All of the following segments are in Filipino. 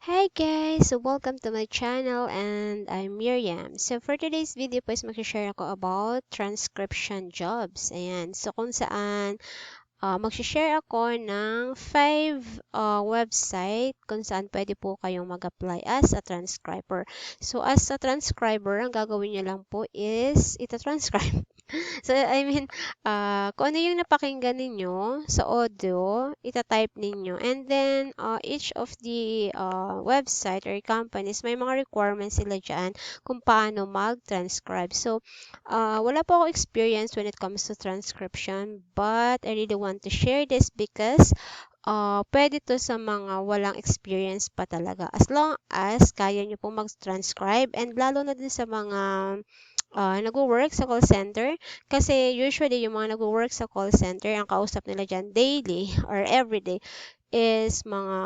Hi guys! So welcome to my channel and I'm Miriam. So for today's video po is mag-share ako about transcription jobs. Ayan. So kung saan mag-share ako ng 5 website kung saan pwede po kayong mag-apply as a transcriber. So as a transcriber, ang gagawin nyo lang po is ita-transcribe. So, I mean, kung ano yung napakinggan ninyo sa audio, itatype ninyo. And then, each of the website or companies, may mga requirements sila dyan kung paano mag-transcribe. So, wala po ako experience when it comes to transcription, but I really want to share this because pwede to sa mga walang experience pa talaga. As long as kaya nyo po mag-transcribe and lalo na din sa mga nagwo-work sa call center. Kasi usually yung mga nagwo-work sa call center, ang kausap nila dyan daily or everyday is mga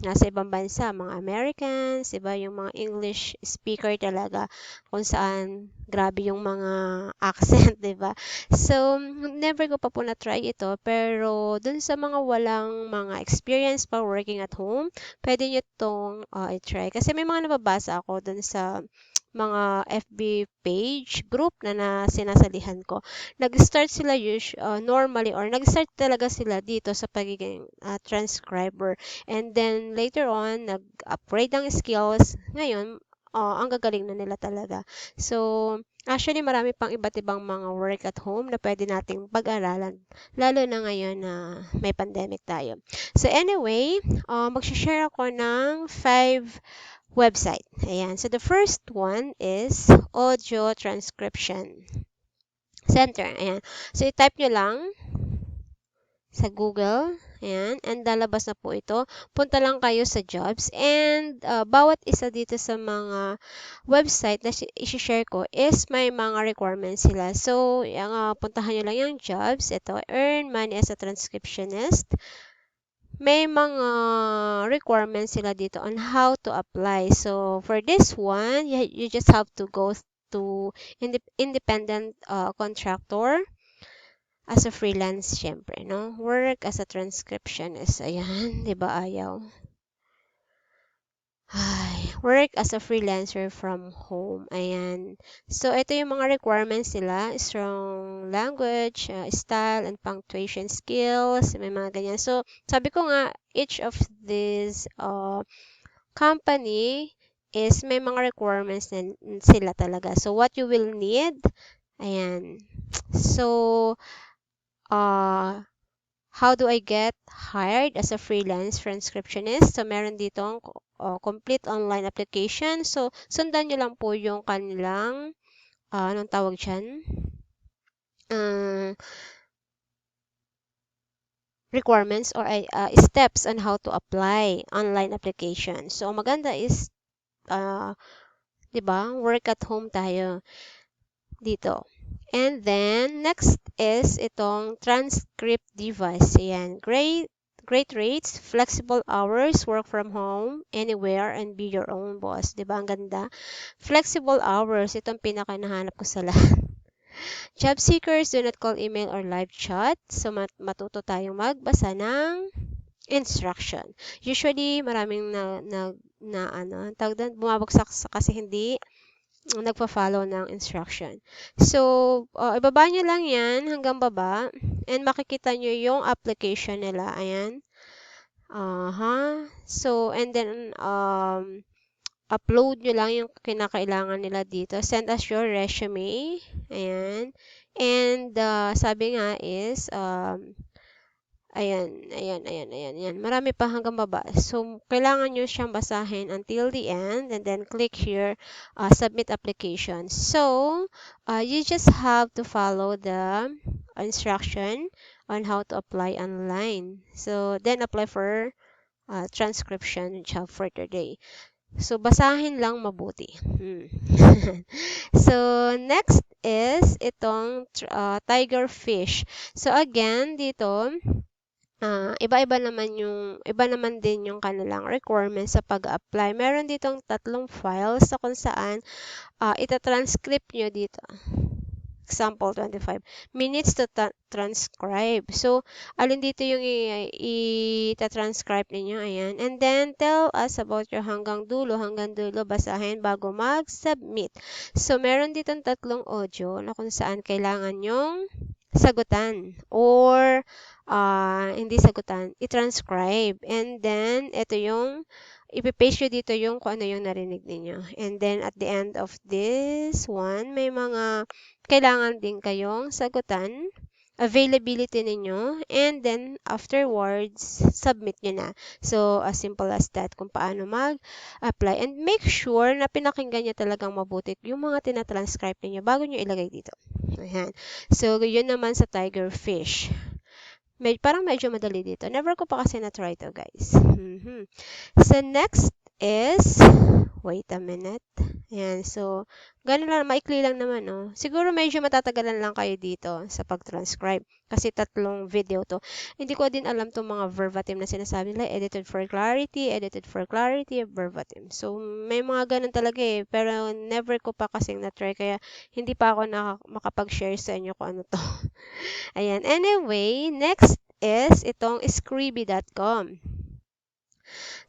nasa ibang bansa, mga Americans, iba yung mga English speaker talaga, kung saan grabe yung mga accent, di ba? So, never ko pa po na-try ito, pero dun sa mga walang mga experience pa working at home, pwede nyo itong i-try. Kasi may mga nababasa ako dun sa mga FB page group na sinasalihan ko. Nag-start sila normally or nag-start talaga sila dito sa pagiging transcriber. And then later on, nag-upgrade ang skills. Ngayon, ang gagaling na nila talaga. So, actually, marami pang iba't ibang mga work at home na pwede nating pag-aralan. Lalo na ngayon na may pandemic tayo. So, anyway, mag-share ako ng 5 website. Ayan. So, the first one is Audio Transcription Center. Ayan. So, i-type nyo lang sa Google. Ayan. And lalabas na po ito. Punta lang kayo sa jobs. And bawat isa dito sa mga website na i-share ko is may mga requirements sila. So, puntahan nyo lang yung jobs. Ito, earn money as a transcriptionist. May mga requirements sila dito on how to apply. So, for this one, you just have to go to independent contractor as a freelance, syempre, no? Work as a transcriptionist. Ayan, di ba ayaw? Ay, work as a freelancer from home. Ayan. So, ito yung mga requirements nila. Strong language, style, and punctuation skills. May mga ganyan. So, sabi ko nga, each of these company is may mga requirements na sila talaga. So, what you will need, ayan. So, how do I get hired as a freelance transcriptionist? So, meron ditong complete online application. So, sundan nyo lang po yung kanilang, anong tawag dyan? Requirements or steps on how to apply online application. So, maganda is, di ba, work at home tayo dito. And then, next is itong transcript device. Ayan, great rates, flexible hours, work from home, anywhere, and be your own boss. Diba? Ang ganda. Flexible hours, itong pinaka nahanap ko sa lahat. Job seekers do not call, email, or live chat. So, matuto tayong magbasa ng instruction. Usually, maraming tawag doon, bumabagsak kasi hindi nagpa-follow ng instruction. So, ibaba nyo lang yan hanggang baba and makikita nyo yung application nila. Ayan. So, and then, upload nyo lang yung kinakailangan nila dito. Send us your resume. Ayan. And, sabi nga is, ayan. Marami pa hanggang baba. So, kailangan nyo siyang basahin until the end and then click here, submit application. So, you just have to follow the instruction on how to apply online. So, then apply for transcription job for today. So, basahin lang mabuti. So, next is itong tiger fish. So, again, dito, iba naman din yung kanilang requirements sa pag-apply. Meron ditong 3 files sa kung saan ita-transcript nyo dito. example, 25 minutes to transcribe. So, alin dito yung i-transcribe ninyo? Ayan. And then, tell us about your hanggang dulo, basahin bago mag-submit. So, meron ditong tatlong audio na kung saan kailangan yung sagutan or hindi sagutan, i-transcribe. And then, ito yung ipipaste nyo dito yung kung ano yung narinig ninyo. And then, at the end of this one, may mga kailangan din kayong sagutan, availability ninyo, and then, afterwards, submit nyo na. So, as simple as that, kung paano mag-apply. And make sure na pinakinggan nyo talagang mabuti yung mga tinatranscribe ninyo bago nyo ilagay dito. Ayan. So, yun naman sa tiger fish. Parang medyo madali dito. Never ko pa kasi na-try to, guys. So, next is, wait a minute. Ayan, so, ganun lang, maikli lang naman, no? Siguro medyo matatagalan lang kayo dito sa pag-transcribe. Kasi tatlong video to. Hindi ko din alam itong mga verbatim na sinasabi nila. Edited for clarity, verbatim. So, may mga ganun talaga eh. Pero, never ko pa kasing na-try. Kaya, hindi pa ako makapag-share sa inyo kung ano to. Ayan. Anyway, next is itong scribby.com.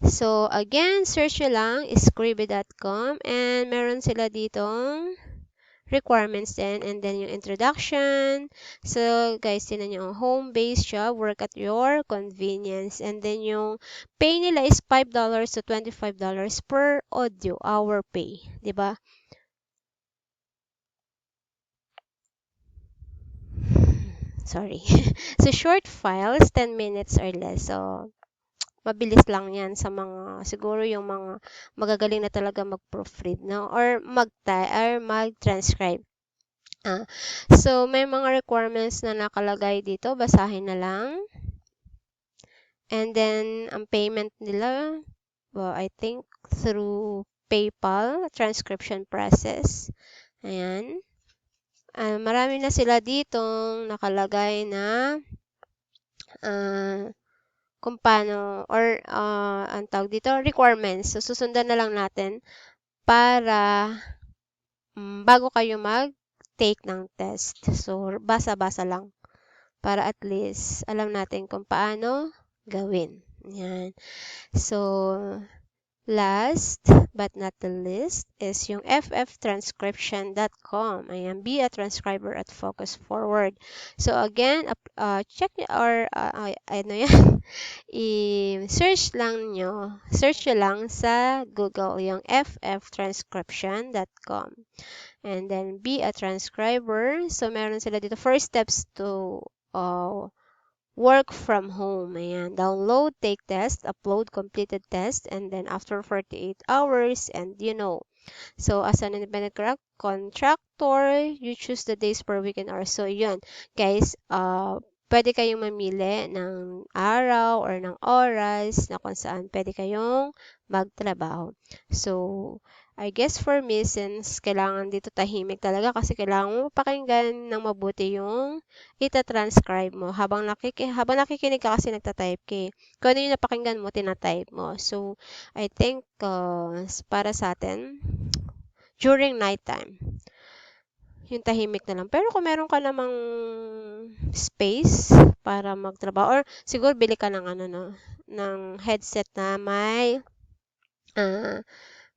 So, again, search nyo lang scribby.com and meron sila ditong requirements din and then yung introduction. So, guys, tinan nyo, home-based job, work at your convenience. And then yung pay nila is $5 to $25 per audio hour pay. Diba? Sorry. So, short files, 10 minutes or less. So, mabilis lang yan sa mga, siguro yung mga magagaling na talaga mag-proofread, no? Or mag-transcribe. So, may mga requirements na nakalagay dito. Basahin na lang. And then, ang payment nila, well, I think through PayPal, transcription process. Ayan. Marami na sila ditong nakalagay na kung paano or ang tawag dito, requirements. So, susundan na lang natin para bago kayo mag-take ng test. So, basa-basa lang para at least alam natin kung paano gawin. Yan. So, last but not the least is yung fftranscription.com. Ayan, be a transcriber at focus forward. So again, check or ano yan, search nyo lang sa Google yung fftranscription.com. And then be a transcriber. So meron sila dito first steps to work from home. Ayan. Download, take test, upload completed test, and then after 48 hours, and So, as an independent contractor, you choose the days per weekend or so. Yun. Guys, pwede kayong mamili ng araw or ng oras na kung saan pwede kayong magtrabaho. So, I guess for me, since kailangan dito tahimik talaga kasi kailangan mo pakinggan ng mabuti yung ita-transcribe mo. Habang nakikinig ka kasi nagtatype ka. Kung ano yung napakinggan mo, tinatype mo. So, I think para sa atin, during nighttime, yung tahimik na lang. Pero kung meron ka namang space para magtrabaho, or siguro bili ka ng ng headset na may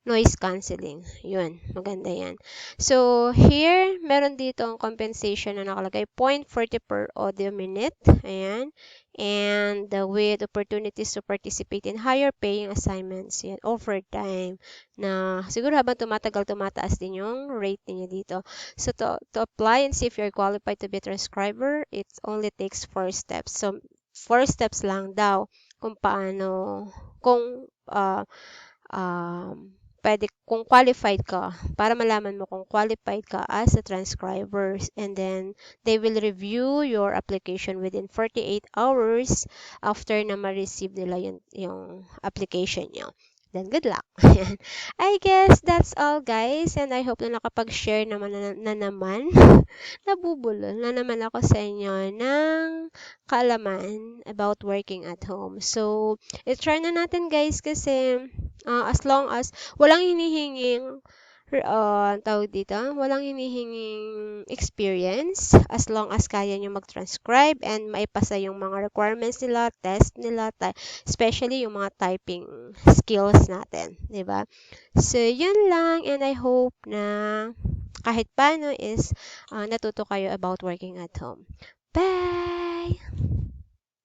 noise cancelling. Yun, maganda yan. So, here, meron dito ang compensation na nakalagay, 0.40 per audio minute. Ayan. And with opportunities to participate in higher paying assignments. Yan, overtime. Na siguro habang tumataas din yung rate niya dito. So, to apply and see if you're qualified to be a transcriber, it only takes 4 steps. So, 4 steps lang daw kung paano, kung kung qualified ka, para malaman mo kung qualified ka as a transcriber. And then, they will review your application within 48 hours after na ma-receive nila yung application nyo. Then, good luck. I guess that's all, guys. And I hope na nakapag-share naman nabubulol na naman ako sa inyo ng kaalaman about working at home. So, i-try na natin, guys, kasi as long as walang hinihinging tawag dito, walang hinihinging experience as long as kaya nyo mag-transcribe and maipasa yung mga requirements nila, test nila, especially yung mga typing skills natin, di ba? So, yun lang, and I hope na kahit paano is natuto kayo about working at home. Bye!